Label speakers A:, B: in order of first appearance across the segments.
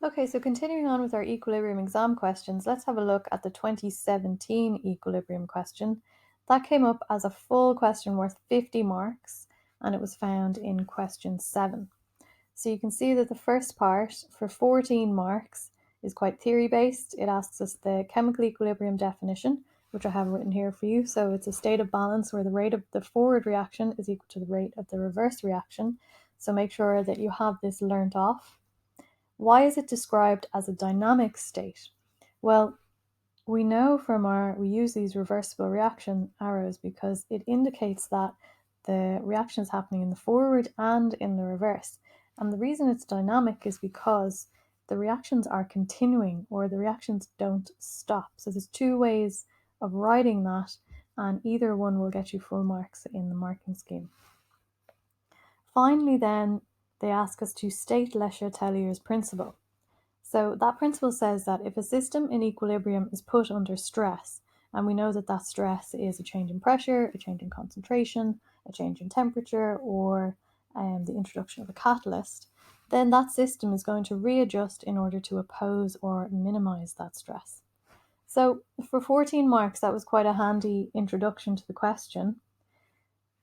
A: Okay, so continuing on with our equilibrium exam questions, let's have a look at the 2017 equilibrium question. That came up as a full question worth 50 marks, and it was found in question 7. So you can see that the first part for 14 marks is quite theory-based. It asks us the chemical equilibrium definition, which I have written here for you. So it's a state of balance where the rate of the forward reaction is equal to the rate of the reverse reaction. So make sure that you have this learnt off. Why is it described as a dynamic state? Well, we know we use these reversible reaction arrows because it indicates that the reaction is happening in the forward and in the reverse. And the reason it's dynamic is because the reactions are continuing, or the reactions don't stop. So there's two ways of writing that, and either one will get you full marks in the marking scheme. Finally, then, they ask us to state Le Chatelier's principle. So that principle says that if a system in equilibrium is put under stress, and we know that that stress is a change in pressure, a change in concentration, a change in temperature, or the introduction of a catalyst, then that system is going to readjust in order to oppose or minimize that stress. So for 14 marks, that was quite a handy introduction to the question.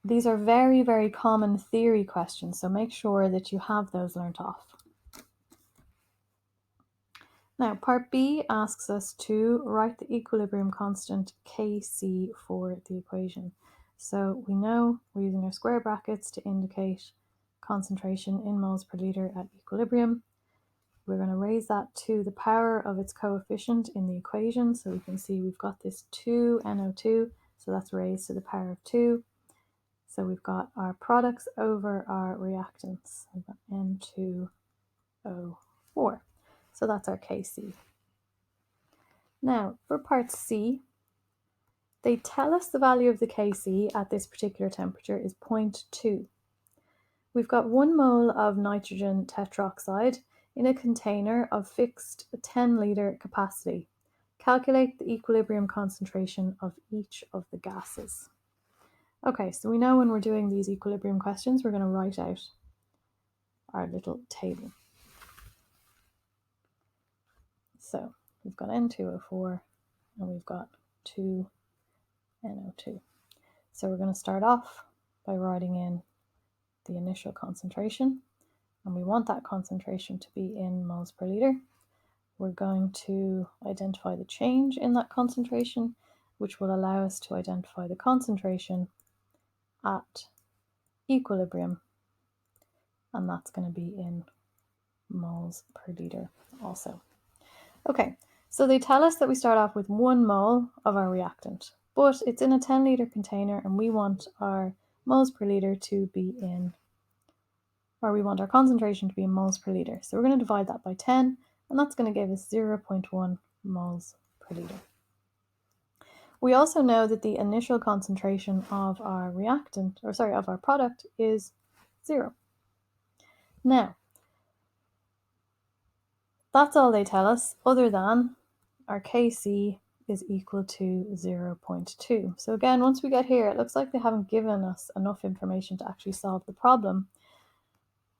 A: These are very, very common theory questions, so make sure that you have those learnt off. Now, part B asks us to write the equilibrium constant Kc for the equation. So we know we're using our square brackets to indicate concentration in moles per liter at equilibrium. We're going to raise that to the power of its coefficient in the equation. So we can see we've got this 2NO2, so that's raised to the power of 2. So we've got our products over our reactants. We've got N2O4. So that's our Kc. Now, for part C, they tell us the value of the Kc at this particular temperature is 0.2. We've got 1 mole of nitrogen tetroxide in a container of fixed 10-litre capacity. Calculate the equilibrium concentration of each of the gases. Okay, so we know when we're doing these equilibrium questions, we're going to write out our little table. So we've got N2O4 and we've got 2NO2. So we're going to start off by writing in the initial concentration, and we want that concentration to be in moles per liter. We're going to identify the change in that concentration, which will allow us to identify the concentration at equilibrium, and that's going to be in moles per liter also. Okay, so they tell us that we start off with 1 mole of our reactant, but it's in a 10-litre container and we want our moles per liter to be in, or we want our concentration to be in moles per liter. So we're going to divide that by 10, and that's going to give us 0.1 moles per liter. We also know that the initial concentration of our of our product is 0. Now, that's all they tell us, other than our Kc is equal to 0.2. So again, once we get here, it looks like they haven't given us enough information to actually solve the problem.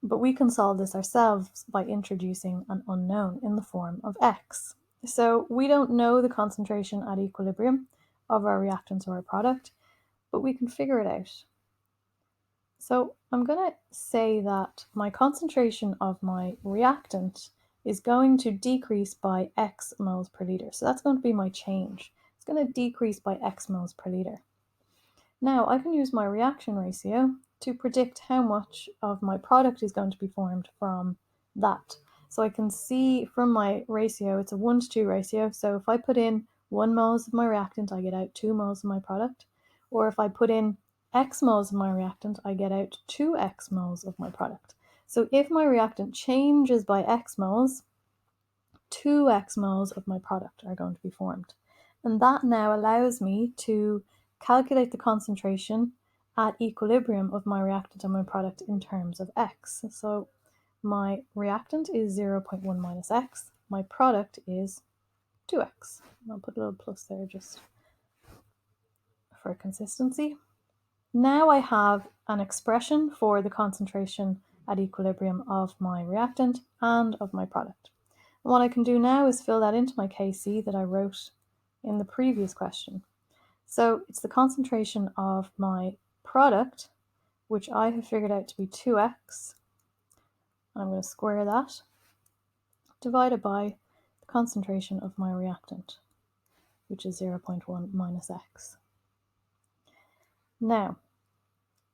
A: But we can solve this ourselves by introducing an unknown in the form of x. So we don't know the concentration at equilibrium of our reactants or our product, but we can figure it out. So I'm going to say that my concentration of my reactant is going to decrease by x moles per liter. So that's going to be my change. It's going to decrease by x moles per liter. Now I can use my reaction ratio to predict how much of my product is going to be formed from that. So I can see from my ratio, it's a 1:2 ratio. So if I put in 1 moles of my reactant, I get out 2 moles of my product. Or if I put in x moles of my reactant, I get out 2x moles of my product. So if my reactant changes by x moles, 2x moles of my product are going to be formed. And that now allows me to calculate the concentration at equilibrium of my reactant and my product in terms of x. So my reactant is 0.1 minus x, my product is 2x. I'll put a little plus there just for consistency. Now I have an expression for the concentration at equilibrium of my reactant and of my product. And what I can do now is fill that into my Kc that I wrote in the previous question. So it's the concentration of my product, which I have figured out to be 2x, and I'm going to square that, divided by the concentration of my reactant, which is 0.1 minus x. Now,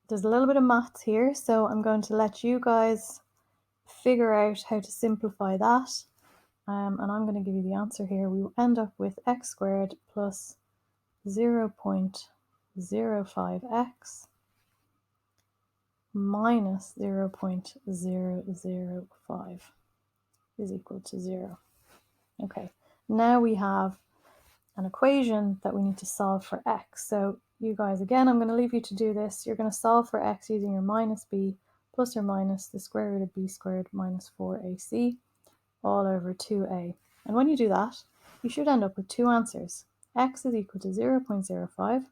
A: there's a little bit of maths here, so I'm going to let you guys figure out how to simplify that. And I'm going to give you the answer here. We will end up with x squared plus 0.05x minus 0.005 is equal to 0. Okay, now we have an equation that we need to solve for x. So you guys, again, I'm going to leave you to do this. You're going to solve for x using your minus b plus or minus the square root of b squared minus 4ac all over 2a. And when you do that, you should end up with two answers. X is equal to 0.05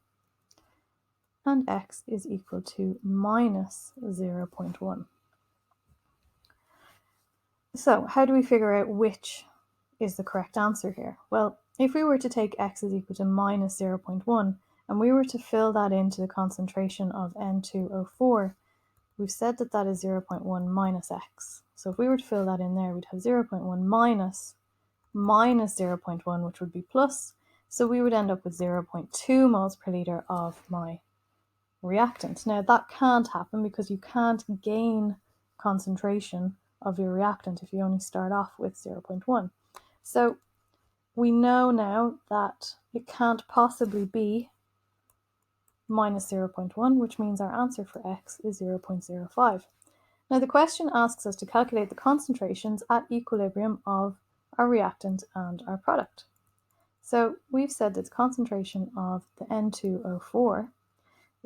A: and x is equal to minus 0.1. So how do we figure out which is the correct answer here? Well, if we were to take x is equal to minus 0.1 and we were to fill that into the concentration of N2O4, we've said that that is 0.1 minus x. So if we were to fill that in there, we'd have 0.1 minus 0.1, which would be plus. So we would end up with 0.2 moles per litre of my reactant. Now that can't happen because you can't gain concentration of your reactant if you only start off with 0.1. So we know now that it can't possibly be minus 0.1, which means our answer for x is 0.05. Now the question asks us to calculate the concentrations at equilibrium of our reactant and our product. So we've said that the concentration of the N2O4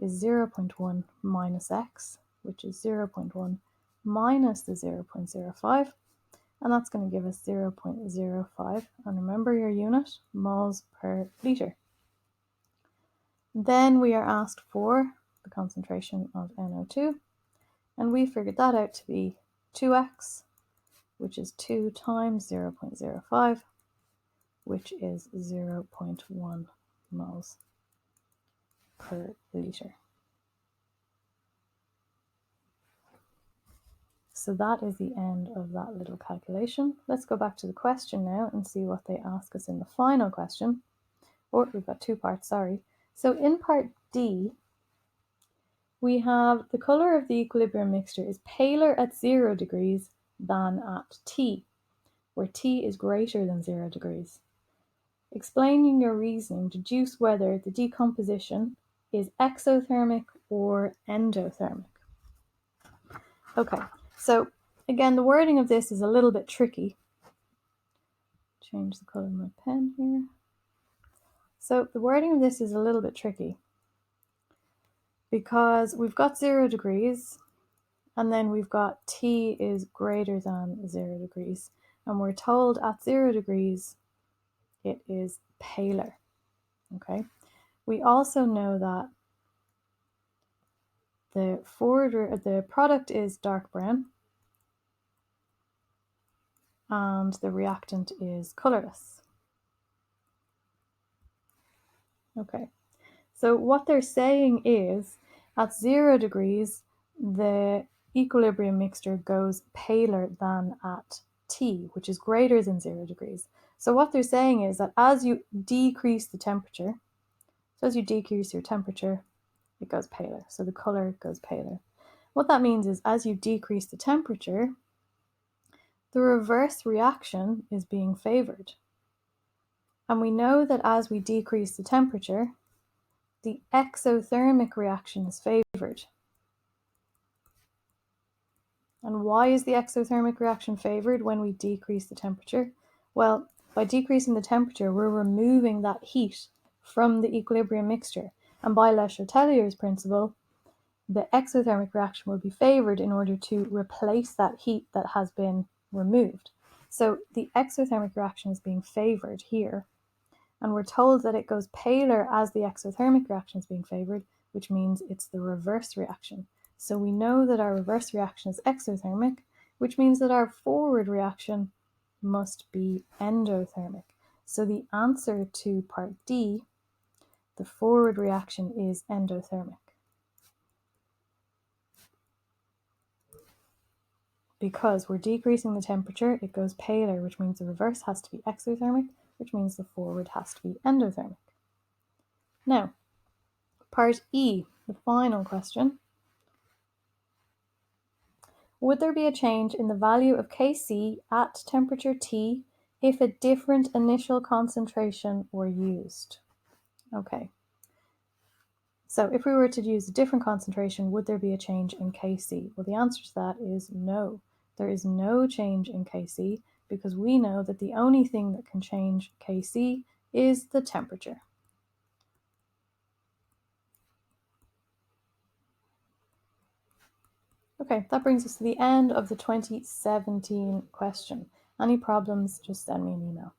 A: is 0.1 minus x, which is 0.1 minus the 0.05, and that's going to give us 0.05, and remember your unit, moles per litre. Then we are asked for the concentration of NO2, and we figured that out to be 2x, which is 2 times 0.05, which is 0.1 moles per litre. So that is the end of that little calculation. Let's go back to the question now and see what they ask us in the final question. Or we've got two parts, sorry. So in part D, we have the colour of the equilibrium mixture is paler at 0 degrees than at T, where T is greater than 0 degrees. Explaining your reasoning, deduce whether the decomposition is exothermic or endothermic. Okay, so again, the wording of this is a little bit tricky. Change the colour of my pen here. So the wording of this is a little bit tricky because we've got 0 degrees and then we've got T is greater than 0 degrees. And we're told at 0 degrees, it is paler, okay? We also know that the product is dark brown and the reactant is colourless. Okay, so what they're saying is at 0 degrees, the equilibrium mixture goes paler than at T, which is greater than 0 degrees. So what they're saying is that as you decrease the temperature, so as you decrease your temperature, it goes paler. So the colour goes paler. What that means is as you decrease the temperature, the reverse reaction is being favoured. And we know that as we decrease the temperature, the exothermic reaction is favoured. And why is the exothermic reaction favoured when we decrease the temperature? Well, by decreasing the temperature, we're removing that heat from the equilibrium mixture. And by Le Chatelier's principle, the exothermic reaction will be favoured in order to replace that heat that has been removed. So the exothermic reaction is being favoured here. And we're told that it goes paler as the exothermic reaction is being favoured, which means it's the reverse reaction. So we know that our reverse reaction is exothermic, which means that our forward reaction must be endothermic. So the answer to part D, the forward reaction, is endothermic. Because we're decreasing the temperature, it goes paler, which means the reverse has to be exothermic, which means the forward has to be endothermic. Now, part E, the final question. Would there be a change in the value of Kc at temperature T if a different initial concentration were used? Okay. So if we were to use a different concentration, would there be a change in Kc? Well, the answer to that is no. There is no change in Kc because we know that the only thing that can change Kc is the temperature. Okay, that brings us to the end of the 2017 question. Any problems, just send me an email.